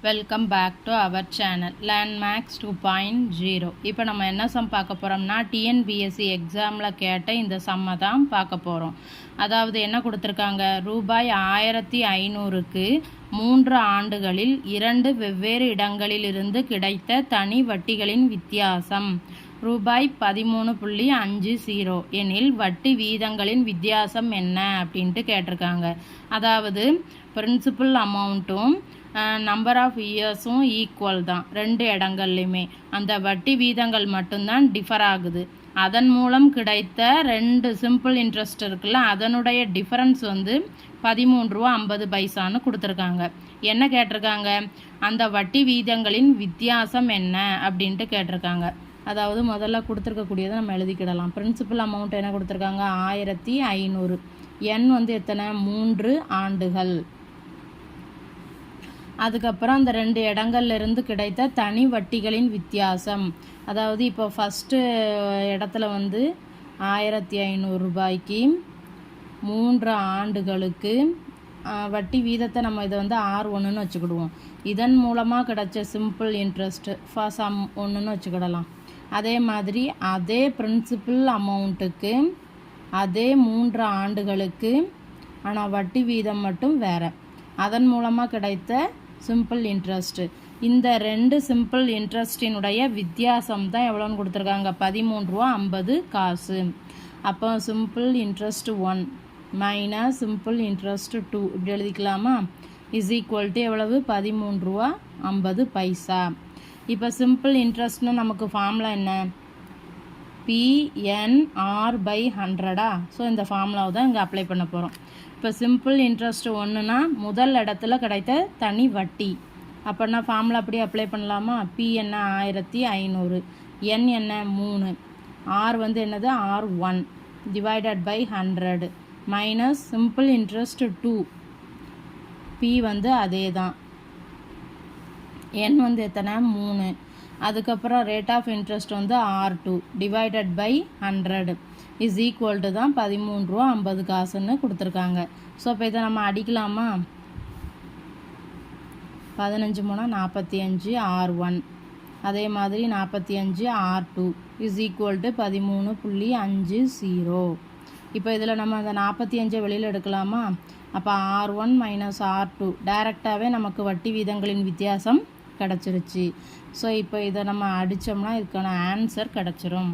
Welcome back to our channel Landmax 2.0. இப்போ நம்ம என்ன சம் பார்க்க போகிறோம்னா டிஎன்பிஎஸ்சி எக்ஸாமில் கேட்ட இந்த சம்மை தான் பார்க்க போகிறோம். அதாவது என்ன கொடுத்துருக்காங்க, ரூபாய் 1500க்கு 3 ஆண்டுகளில் 2 வெவ்வேறு இடங்களிலிருந்து கிடைத்த தனி வட்டிகளின் வித்தியாசம் ரூபாய் 13.50 எனில் வட்டி வீதங்களின் வித்தியாசம் என்ன அப்படின்ட்டு கேட்டிருக்காங்க. அதாவது பிரின்சிபல் அமௌண்ட்டும் நம்பர் ஆஃப் இயர்ஸும் ஈக்குவல் தான், 2 இடங்கள்லையுமே அந்த வட்டி வீதங்கள் மட்டும்தான் டிஃபர் ஆகுது. அதன் மூலம் கிடைத்த 2 சிம்பிள் இன்ட்ரெஸ்ட் இருக்குல்ல, அதனுடைய டிஃபரன்ஸ் வந்து 13 ரூபா 50 பைசான்னு கொடுத்துருக்காங்க. என்ன கேட்டிருக்காங்க, அந்த வட்டி வீதங்களின் வித்தியாசம் என்ன அப்படின்ட்டு கேட்டிருக்காங்க. அதாவது முதல்ல கொடுத்துருக்கக்கூடியதை நம்ம எழுதிக்கிடலாம். பிரின்சிபல் அமௌண்ட் என்ன கொடுத்துருக்காங்க, 1500. எண் வந்து எத்தனை, 3 ஆண்டுகள். அதுக்கப்புறம் அந்த 2 இடங்கள்லேருந்து கிடைத்த தனி வட்டிகளின் வித்தியாசம். அதாவது இப்போ ஃபஸ்ட்டு இடத்துல வந்து 1500 ரூபாய்க்கு 3 ஆண்டுகளுக்கு வட்டி வீதத்தை நம்ம இதை வந்து R1ன்னு வச்சுக்கிடுவோம். இதன் மூலமாக கிடைச்ச சிம்பிள் இன்ட்ரெஸ்ட் சம் 1ன்னு வச்சுக்கிடலாம். அதே மாதிரி அதே பிரின்சிபல் அமௌண்ட்டுக்கு அதே 3 ஆண்டுகளுக்கு ஆனால் வட்டி வீதம் மட்டும் வேறு, அதன் மூலமாக கிடைத்த சிம்பிள் இன்ட்ரெஸ்ட். இந்த 2 சிம்பிள் இன்ட்ரெஸ்டினுடைய வித்தியாசம் தான் எவ்வளோன்னு கொடுத்துருக்காங்க, 13 ரூபா 50 காசு. அப்போ simple interest 1 minus simple interest 2 இப்படி எழுதிக்கலாமா, இஸ் ஈக்குவல் டு எவ்வளவு, 13 ரூபா 50 பைசா. இப்போ சிம்பிள் இன்ட்ரெஸ்ட்னு நமக்கு ஃபார்முலா என்ன, PNR/100. ஸோ இந்த ஃபார்முலாவை தான் இங்கே அப்ளை பண்ண போகிறோம். இப்போ சிம்பிள் இன்ட்ரெஸ்ட் 1னா முதல் இடத்துல கிடைத்த தனி வட்டி. அப்படின்னா ஃபார்முலா அப்படியே அப்ளை பண்ணலாமா, P என்ன 1500, N என்ன 3, R வந்து என்னது R1 divided by 100 minus simple interest 2, P வந்து அதே தான், N வந்து எத்தனை 3. அதுக்கப்புறம் ரேட் ஆஃப் இன்ட்ரெஸ்ட் வந்து R2 divided by 100 is equal to தான் 13 ரூபா 50 காசுன்னு கொடுத்துருக்காங்க. ஸோ இப்போ இதை நம்ம அடிக்கலாமா, 15 3 45 R1 அதே மாதிரி 45 R2 இஸ் ஈக்குவல் டு 13.50. இப்போ இதில் நம்ம அந்த 45 வெளியில் எடுக்கலாமா, அப்போ R1 மைனஸ் R2 டைரெக்டாகவே நமக்கு வட்டி வீதங்களின் வித்தியாசம் கிடச்சிருச்சு. ஸோ இப்போ இதை நம்ம அடித்தோம்னா இதுக்கான ஆன்சர் கிடச்சிரும்.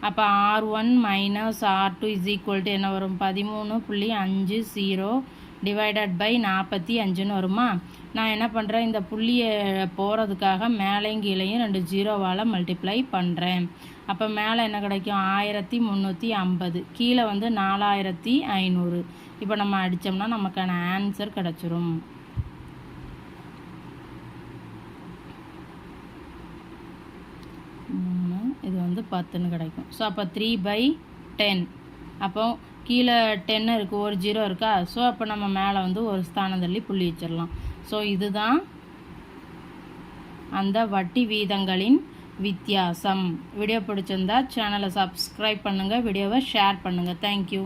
அப்போ R1 minus R2 is equal to என்ன வரும், 13.50 டிவைடட் பை 45ன்னு வருமா. நான் என்ன பண்ணுறேன், இந்த புள்ளியை போகிறதுக்காக மேலேயும் கீழேயும் 2 ஜீரோவால் மல்டிப்ளை பண்ணுறேன். அப்போ மேலே என்ன கிடைக்கும், 1350, கீழே வந்து 4500. இப்போ நம்ம அடித்தோம்னா நமக்கான ஆன்சர் கிடச்சிரும். இது வந்து 10ன்னு கிடைக்கும். ஸோ அப்போ 3/10. அப்போ கீழே 10 இருக்குது, ஒரு ஜீரோ இருக்கா. ஸோ அப்போ நம்ம மேலே வந்து ஒரு ஸ்தானம் தள்ளி புள்ளி வச்சிடலாம். ஸோ இதுதான் அந்த வட்டி வீதங்களின் வித்தியாசம். வீடியோ பிடிச்சிருந்தா சேனலை சப்ஸ்கிரைப் பண்ணுங்கள், வீடியோவை ஷேர் பண்ணுங்கள். தேங்க்யூ.